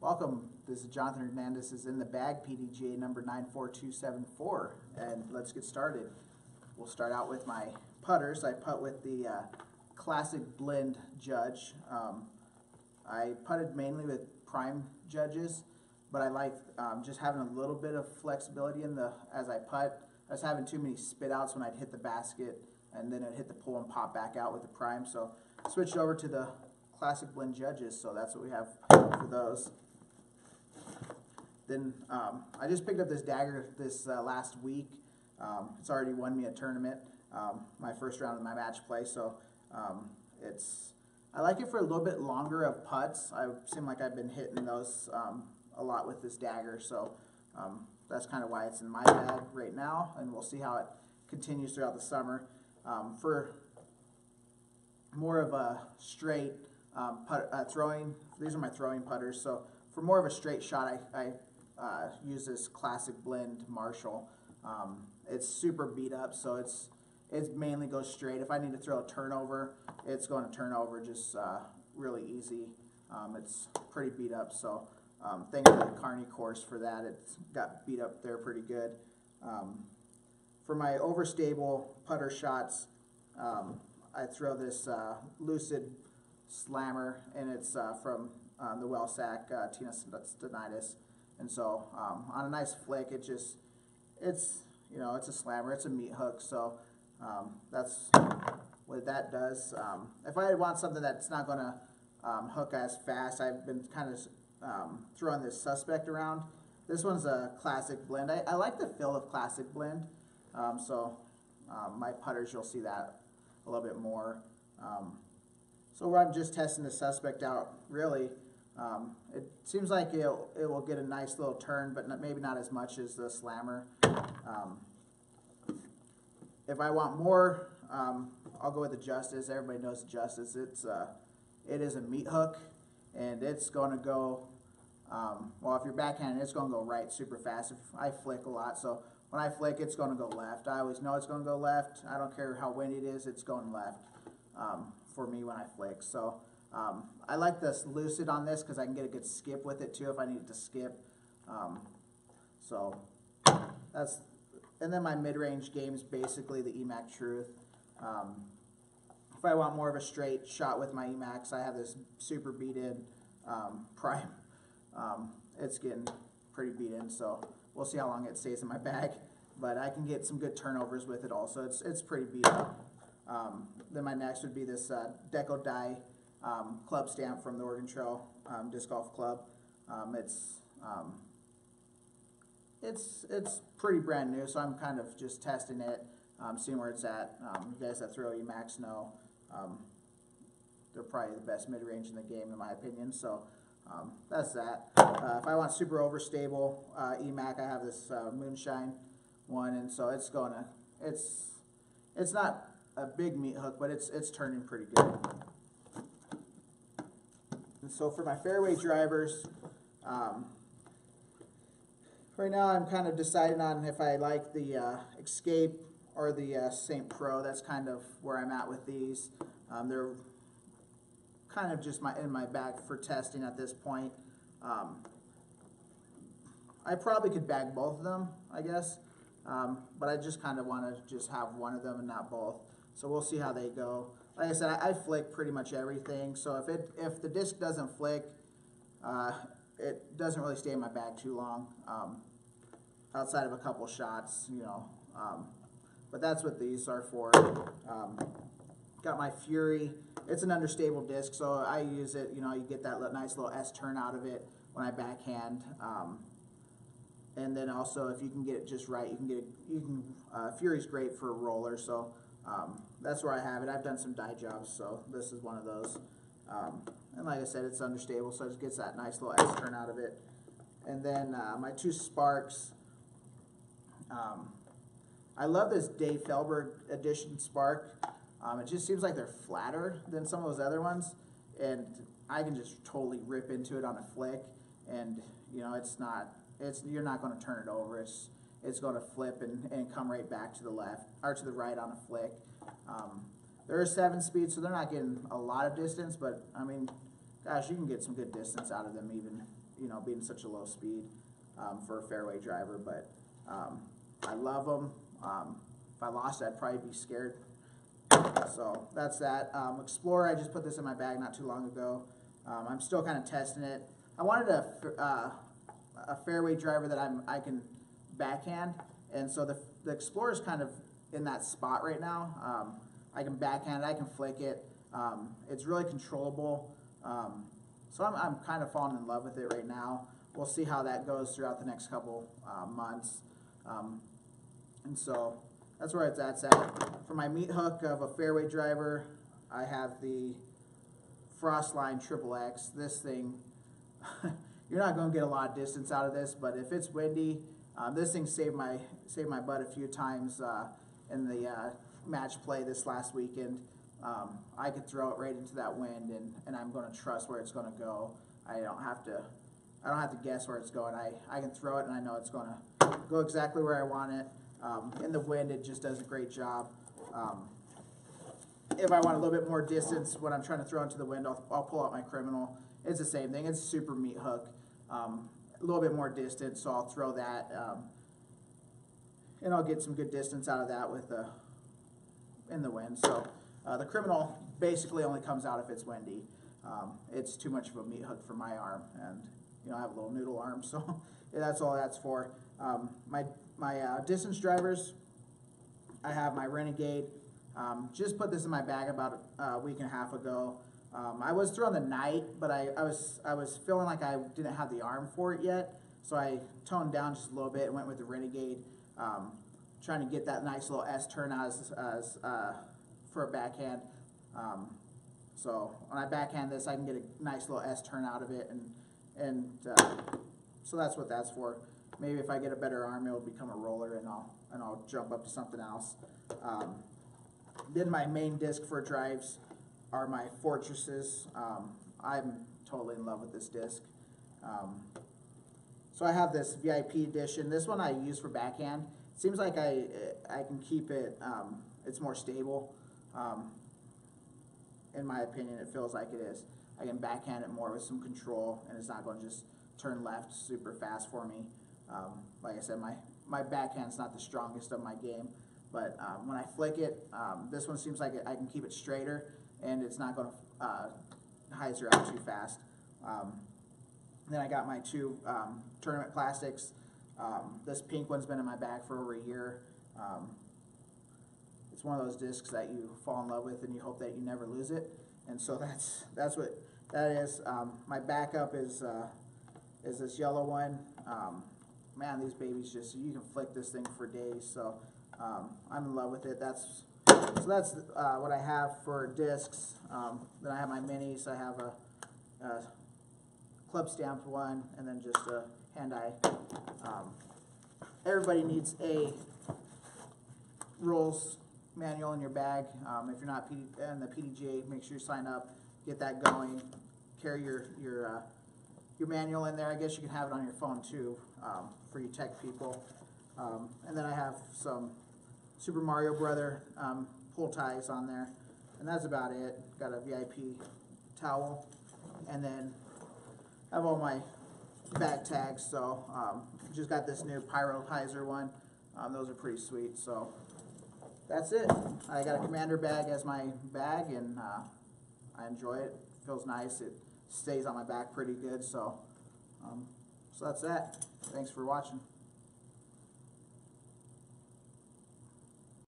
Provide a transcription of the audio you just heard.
Welcome. This is Jonathan Hernandez. This is in the bag PDGA number 94274, and let's get started. We'll start out with my putters. I putt with the Classic Blend Judge. I putted mainly with prime judges, but I like just having a little bit of flexibility in the as I putt. I was having too many spit outs when I'd hit the basket, and then I'd hit the pole and pop back out with the prime. So I switched over to the Classic Blend Judges, so that's what we have for those. Then I just picked up this dagger this last week. It's already won me a tournament, my first round of my match play. So I like it for a little bit longer of putts. I seem like I've been hitting those a lot with this dagger. So that's kind of why it's in my bag right now, and we'll see how it continues throughout the summer. For more of a straight throwing, these are my throwing putters. So for more of a straight shot, I use this Classic Blend Marshall. It's super beat up, so it mainly goes straight. If I need to throw a turnover, it's going to turn over just really easy. It's pretty beat up, so thanks to the Kearney course for that. It got beat up there pretty good. For my overstable putter shots, I throw this Lucid Slammer, and it's from the Wellsack Tina Stenitis. And so on a nice flick, it's a slammer, it's a meat hook. So that's what that does. If I want something that's not going to hook as fast, I've been kind of throwing this Suspect around. This one's a Classic Blend. I like the feel of Classic Blend. My putters, you'll see that a little bit more. So where I'm just testing the Suspect out, really, it seems like it will get a nice little turn, but maybe not as much as the Slammer. If I want more, I'll go with the Justice. Everybody knows the Justice. It is a meat hook, and it's going to go, well, if you're backhanded, it's going to go right super fast. If I flick a lot, so when I flick, it's going to go left. I always know it's going to go left. I don't care how windy it is, it's going left for me when I flick. So I like this Lucid on this because I can get a good skip with it too if I need it to skip. So that's, and then my mid-range game is basically the EMAC Truth. If I want more of a straight shot with my EMACs, I have this super beat-in prime. It's getting pretty beat-in, so we'll see how long it stays in my bag. But I can get some good turnovers with it also. It's pretty beat up. Then my next would be this Deco Die club stamp from the Oregon Trail Disc Golf Club. It's pretty brand new, so I'm kind of just testing it, seeing where it's at. You guys that throw EMACs know they're probably the best mid-range in the game, in my opinion. So that's that. If I want super overstable EMAC, I have this Moonshine one, and so it's not a big meat hook, but it's turning pretty good. And so for my fairway drivers, right now I'm kind of deciding on if I like the Escape or the St. Pro. That's kind of where I'm at with these. They're kind of just in my bag for testing at this point. I probably could bag both of them, I guess, but I just kind of want to just have one of them and not both. So we'll see how they go. Like I said, I flick pretty much everything. So if the disc doesn't flick, it doesn't really stay in my bag too long, outside of a couple shots, you know. But that's what these are for. Got my Fury. It's an understable disc, so I use it. You know, you get that nice little S turn out of it when I backhand. And then also, if you can get it just right, Fury's great for a roller. So that's where I have it. I've done some die jobs, so this is one of those. And like I said, it's understable, so it just gets that nice little S turn out of it. And then my two Sparks. I love this Dave Felberg Edition Spark. It just seems like they're flatter than some of those other ones, and I can just totally rip into it on a flick, and you know you're not going to turn it over. It's going to flip and come right back to the left or to the right on a flick. They're a 7-speed, so they're not getting a lot of distance, but I mean, gosh, you can get some good distance out of them even you know, being such a low speed for a fairway driver. But I love them. If I lost it, I'd probably be scared. So that's that. Explorer, I just put this in my bag not too long ago. I'm still kind of testing it. I wanted a fairway driver that I can backhand, and so the Explorer is kind of in that spot right now. I can backhand it, I can flick it. It's really controllable. So I'm kind of falling in love with it right now. We'll see how that goes throughout the next couple months. And so that's where it's at. For my meat hook of a fairway driver, I have the Frostline XXX. This thing, you're not going to get a lot of distance out of this, but if it's windy, this thing saved my butt a few times in the match play this last weekend. I could throw it right into that wind, and I'm going to trust where it's going to go. I don't have to guess where it's going. I can throw it, and I know it's going to go exactly where I want it. In the wind, it just does a great job. If I want a little bit more distance when I'm trying to throw into the wind, I'll pull out my Criminal. It's the same thing. It's a super meat hook. A little bit more distance, so I'll throw that, and I'll get some good distance out of that with in the wind. So the Criminal basically only comes out if it's windy. It's too much of a meat hook for my arm, and you know I have a little noodle arm, so that's all that's for. My distance drivers, I have my Renegade. Just put this in my bag about a week and a half ago. I was throwing the Knight, but I was feeling like I didn't have the arm for it yet, so I toned down just a little bit and went with the Renegade, trying to get that nice little S turn as for a backhand. So when I backhand this, I can get a nice little S turn out of it, and so that's what that's for. Maybe if I get a better arm, it'll become a roller, and I'll jump up to something else. Then my main disc for drives are my Fortresses. I'm totally in love with this disc. So I have this VIP edition. This one I use for backhand. It seems like I can keep it, it's more stable. In my opinion, it feels like it is. I can backhand it more with some control, and it's not going to just turn left super fast for me. Like I said, my backhand's not the strongest of my game, but when I flick it, this one seems like I can keep it straighter, and it's not going to hyzer out too fast. Then I got my two tournament plastics. This pink one's been in my bag for over a year. It's one of those discs that you fall in love with and you hope that you never lose it, and so that's what that is. My backup is this yellow one. Man, these babies you can flick this thing for days, so I'm in love with it. That's what I have for discs. Then I have my minis. I have a club stamped one, and then just a hand-eye. Everybody needs a rules manual in your bag. If you're not in the PDGA, make sure you sign up, get that going, carry your manual in there. I guess you can have it on your phone too, for you tech people. And then I have some Super Mario Brother pull ties on there, and that's about it. Got a VIP towel, and then I have all my bag tags. So just got this new Pyro Hyzer one. Those are pretty sweet. So that's it. I got a Commander bag as my bag, and I enjoy it. Feels nice. It stays on my back pretty good. So so that's that. Thanks for watching.